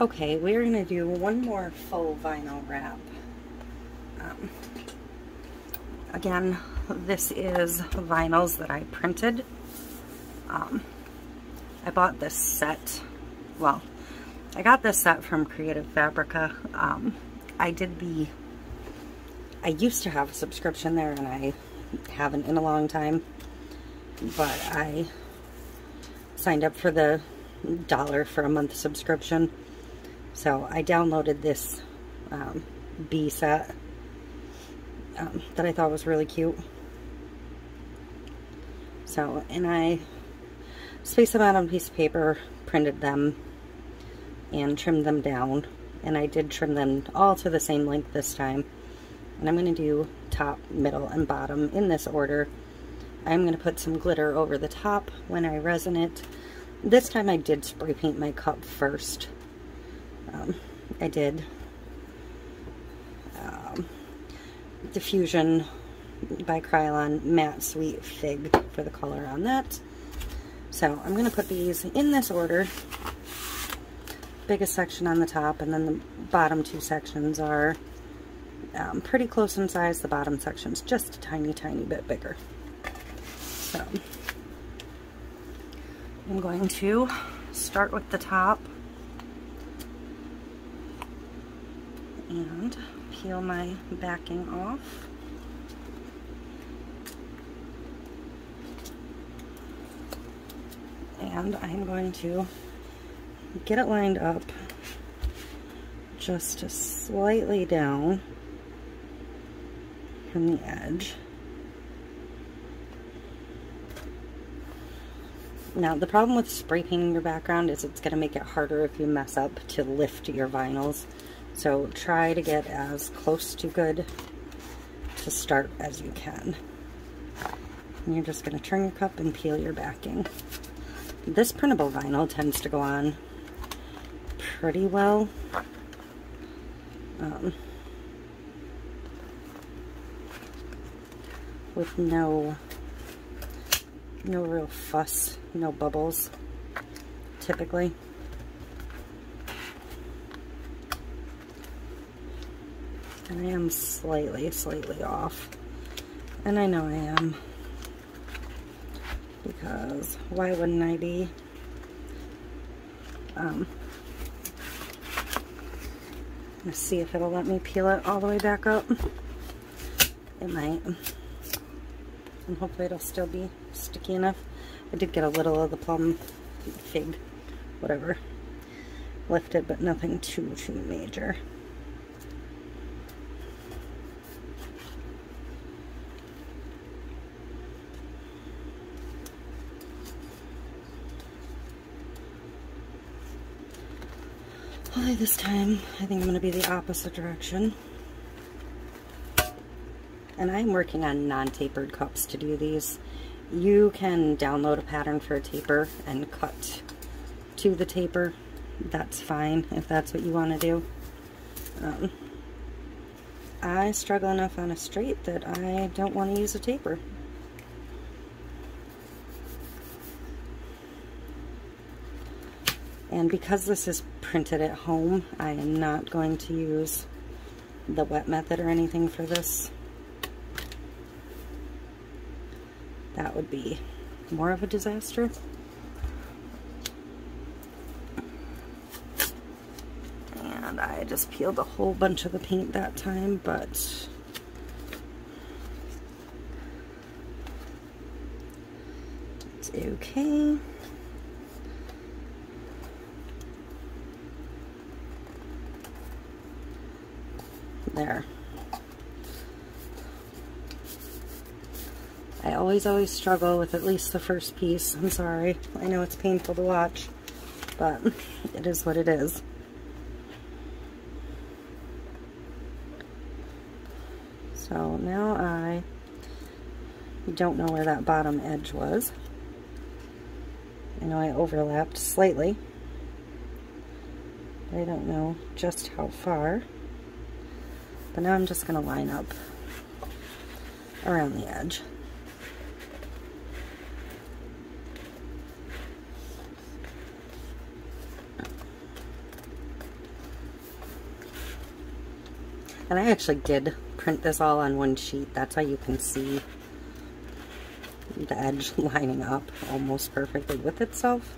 Okay, we're going to do one more full vinyl wrap. Again, this is vinyls that I printed. I bought this set, well, I got this set from Creative Fabrica. I used to have a subscription there, and I haven't in a long time, but I signed up for the $1 for a month subscription. So I downloaded this B set that I thought was really cute. So, and I spaced them out on a piece of paper, printed them, and trimmed them down. And I did trim them all to the same length this time. And I'm going to do top, middle, and bottom in this order. I'm going to put some glitter over the top when I resin it. This time I did spray paint my cup first. I did Diffusion by Krylon Matte Sweet Fig for the color on that. So I'm going to put these in this order. Biggest section on the top, and then the bottom two sections are pretty close in size. The bottom section's just a tiny bit bigger. So I'm going to start with the top and peel my backing off. And I'm going to get it lined up just slightly down from the edge. Now, the problem with spray painting your background is it's going to make it harder if you mess up to lift your vinyls. So try to get as close to good to start as you can. And you're just going to turn your cup and peel your backing. This printable vinyl tends to go on pretty well. With no real fuss, no bubbles, typically. And I am slightly off. And I know I am. Because why wouldn't I be? Let's see if it'll let me peel it all the way back up. It might. And hopefully it'll still be sticky enough. I did get a little of the plum fig, whatever, lifted, but nothing too major. Only this time, I think I'm going to be the opposite direction. And I'm working on non-tapered cups to do these. You can download a pattern for a taper and cut to the taper. That's fine if that's what you want to do. I struggle enough on a straight that I don't want to use a taper. And because this is printed at home, I am not going to use the wet method or anything for this. That would be more of a disaster. And I just peeled a whole bunch of the paint that time, but it's okay. There. I always struggle with at least the first piece. I'm sorry. I know it's painful to watch, but it is what it is. So now I don't know where that bottom edge was. I know I overlapped slightly. I don't know just how far. But now I'm just going to line up around the edge. And I actually did print this all on one sheet. That's how you can see the edge lining up almost perfectly with itself.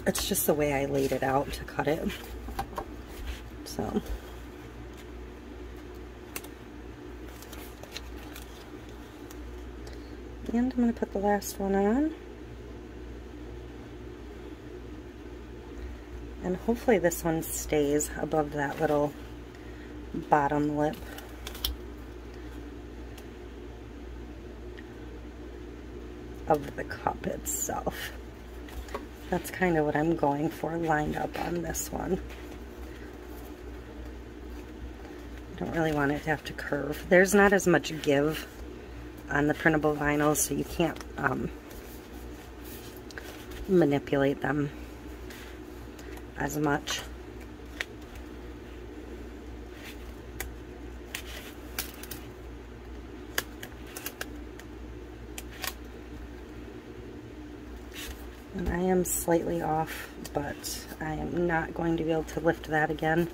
It's just the way I laid it out to cut it. So. And I'm going to put the last one on. And hopefully this one stays above that little bottom lip. Of the cup itself. That's kind of what I'm going for lined up on this one. I don't really want it to have to curve. There's not as much give on the printable vinyls, so you can't manipulate them as much. And I am slightly off, but I am not going to be able to lift that again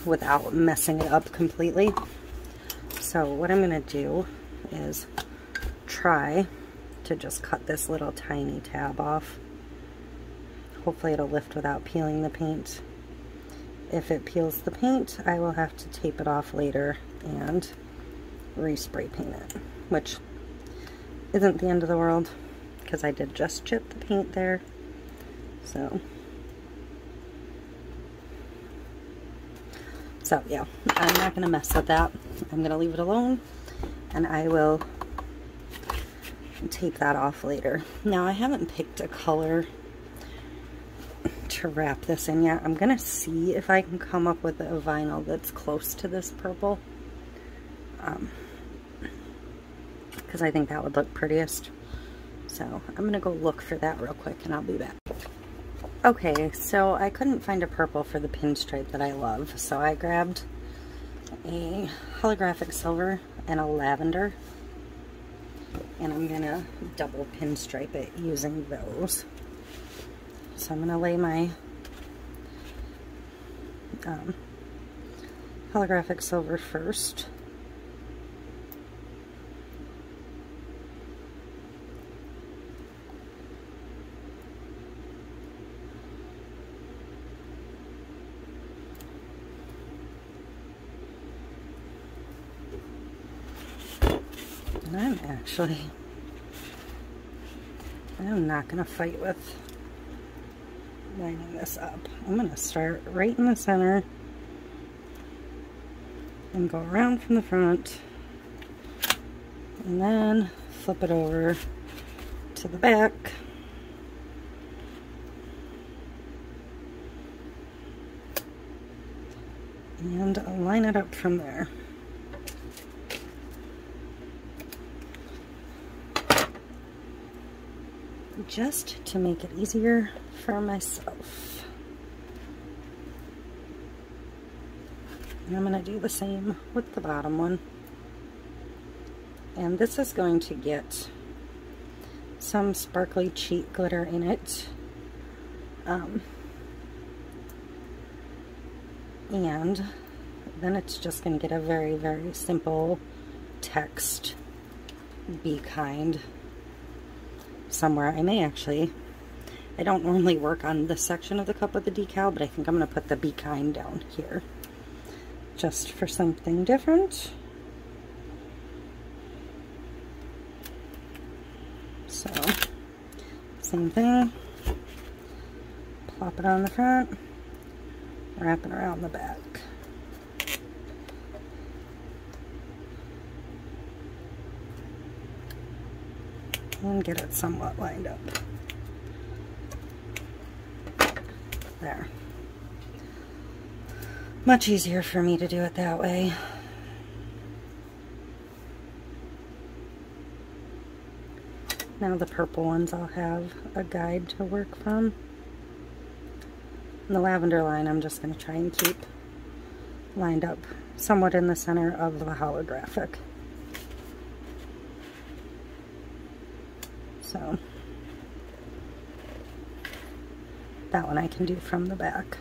without messing it up completely. So what I'm going to do is try to just cut this little tiny tab off. Hopefully it'll lift without peeling the paint. If it peels the paint, I will have to tape it off later and respray paint it, which isn't the end of the world because I did just chip the paint there. So yeah, I'm not going to mess with that. I'm going to leave it alone, and I will tape that off later. Now, I haven't picked a color to wrap this in yet. I'm going to see if I can come up with a vinyl that's close to this purple, because I think that would look prettiest. So I'm going to go look for that real quick, and I'll be back. Okay, so I couldn't find a purple for the pinstripe that I love, so I grabbed a holographic silver and a lavender, and I'm going to double pinstripe it using those. So I'm going to lay my holographic silver first. And I'm not going to fight with lining this up. I'm going to start right in the center and go around from the front and then flip it over to the back. And I'll line it up from there. Just to make it easier for myself. And I'm going to do the same with the bottom one. And this is going to get some sparkly cheat glitter in it. And then it's just going to get a very, very simple text, "Be kind," somewhere. I may actually, I don't normally work on this section of the cup with the decal, but I think I'm going to put the "Be kind" down here just for something different. So same thing, plop it on the front, wrap it around the back. And get it somewhat lined up. There. Much easier for me to do it that way. Now the purple ones I'll have a guide to work from. And the lavender line I'm just going to try and keep lined up somewhat in the center of the holographic. So that one I can do from the back.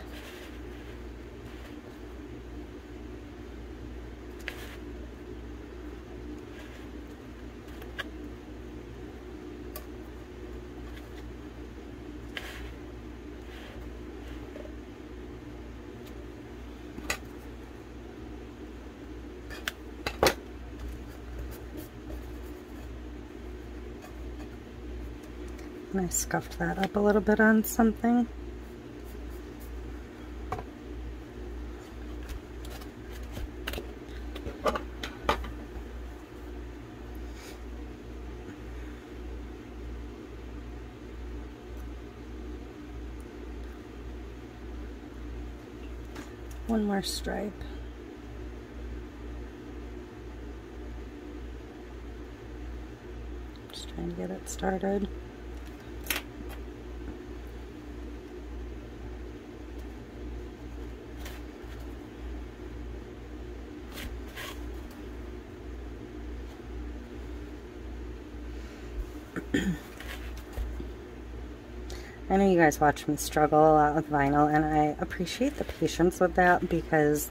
And I scuffed that up a little bit on something. One more stripe. Just trying to get it started. I know you guys watch me struggle a lot with vinyl, and I appreciate the patience with that because,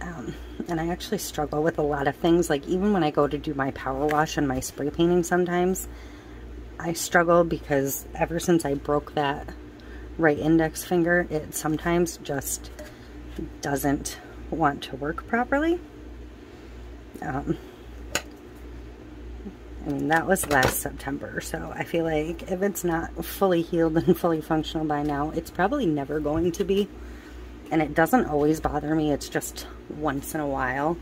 and I actually struggle with a lot of things. Like even when I go to do my power wash and my spray painting sometimes, I struggle because ever since I broke that right index finger, it sometimes just doesn't want to work properly. I mean, that was last September, so I feel like if it's not fully healed and fully functional by now, it's probably never going to be. And it doesn't always bother me, it's just once in a while.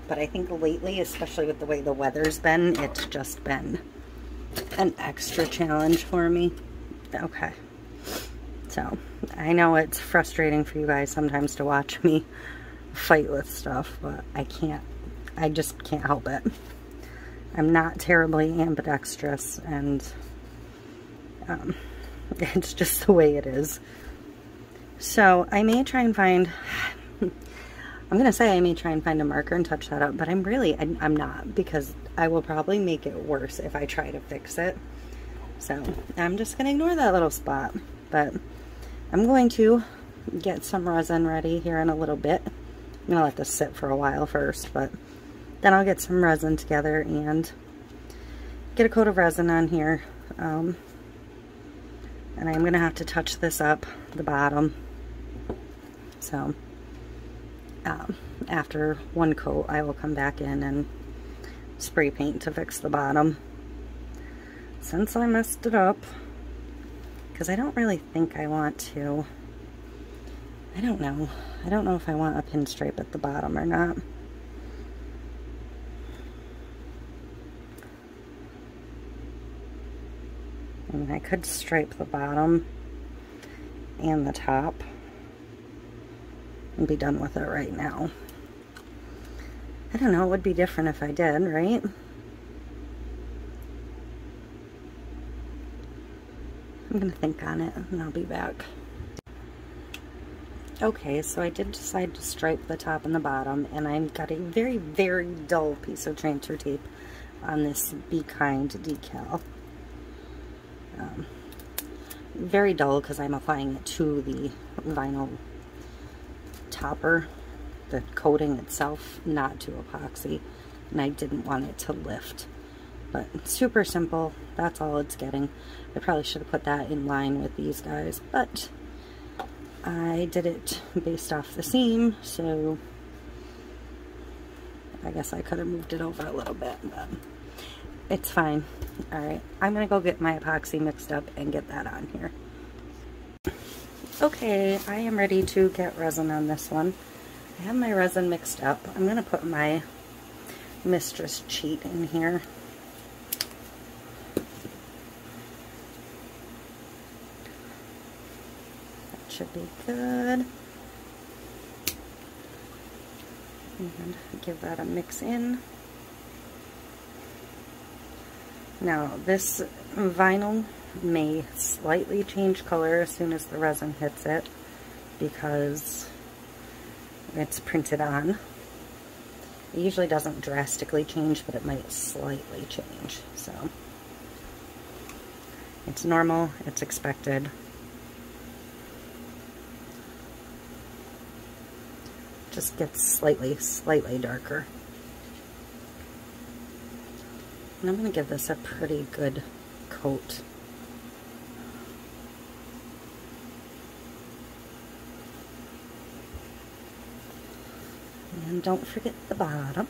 But I think lately, especially with the way the weather's been, it's just been an extra challenge for me. Okay. So, I know it's frustrating for you guys sometimes to watch me fight with stuff, but I just can't help it. I'm not terribly ambidextrous, and it's just the way it is. So I may try and find, I'm going to say I may try and find a marker and touch that up, but I'm not, because I will probably make it worse if I try to fix it. So I'm just going to ignore that little spot, but I'm going to get some resin ready here in a little bit. I'm going to let this sit for a while first, but then I'll get some resin together and get a coat of resin on here. And I'm going to have to touch this up, the bottom. So, after one coat, I will come back in and spray paint to fix the bottom. Since I messed it up, because I don't really think I want to, I don't know if I want a pinstripe at the bottom or not. I mean, I could stripe the bottom and the top and be done with it right now. I don't know, it would be different if I did, right? I'm gonna think on it and I'll be back. Okay, so I did decide to stripe the top and the bottom, and I've got a very, very dull piece of transfer tape on this Be Kind decal. Very dull because I'm applying it to the vinyl topper, the coating itself, not to epoxy, and I didn't want it to lift. But super simple, that's all it's getting. I probably should have put that in line with these guys, but I did it based off the seam, so I guess I could have moved it over a little bit, but it's fine. Alright, I'm going to go get my epoxy mixed up and get that on here. Okay, I am ready to get resin on this one. I have my resin mixed up. I'm going to put my Mistress Cheat in here. That should be good. And give that a mix in. Now, this vinyl may slightly change color as soon as the resin hits it because it's printed on. It usually doesn't drastically change, but it might slightly change. So, it's normal, it's expected. Just gets slightly darker. And I'm going to give this a pretty good coat. And don't forget the bottom.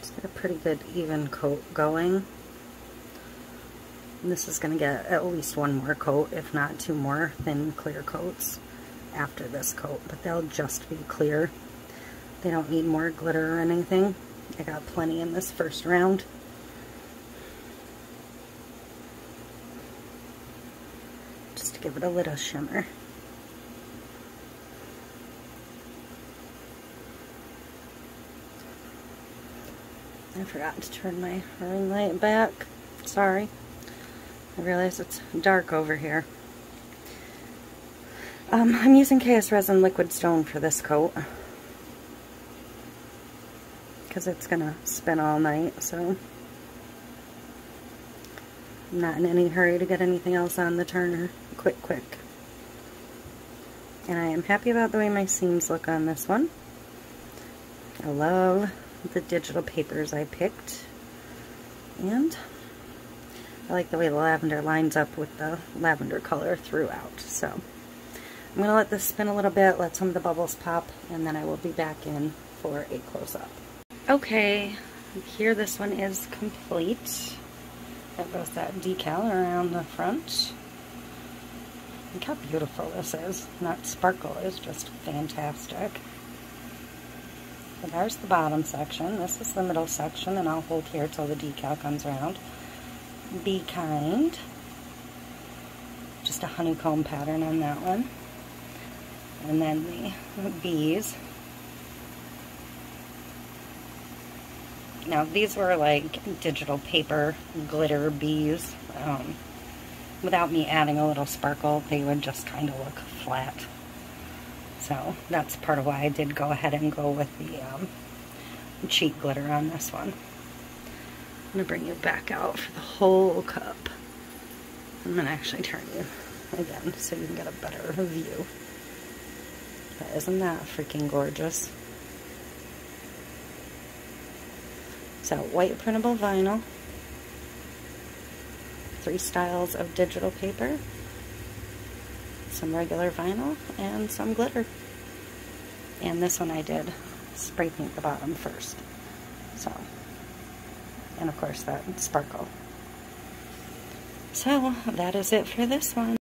Just get a pretty good even coat going. And this is going to get at least one more coat, if not two more thin clear coats after this coat, but they'll just be clear. They don't need more glitter or anything. I got plenty in this first round. Just to give it a little shimmer. I forgot to turn my ring light back. Sorry. I realize it's dark over here. I'm using KS Resin Liquid Stone for this coat because it's gonna spin all night, so I'm not in any hurry to get anything else on the turner. Quick. And I am happy about the way my seams look on this one. I love the digital papers I picked, and I like the way the lavender lines up with the lavender color throughout. So I'm going to let this spin a little bit, let some of the bubbles pop, and then I will be back in for a close-up. Okay, here this one is complete. There goes that decal around the front. Look how beautiful this is. That sparkle is just fantastic. So there's the bottom section. This is the middle section, and I'll hold here till the decal comes around. Be Kind. Just a honeycomb pattern on that one. And then the bees. Now these were like digital paper glitter bees. Without me adding a little sparkle, they would just kind of look flat. So that's part of why I did go ahead and go with the cheat glitter on this one. I'm going to bring you back out for the whole cup. I'm going to actually turn you again so you can get a better view. But isn't that freaking gorgeous? So, white printable vinyl, 3 styles of digital paper, some regular vinyl, and some glitter. And this one I did spray paint the bottom first. So, and of course that sparkle. So that is it for this one.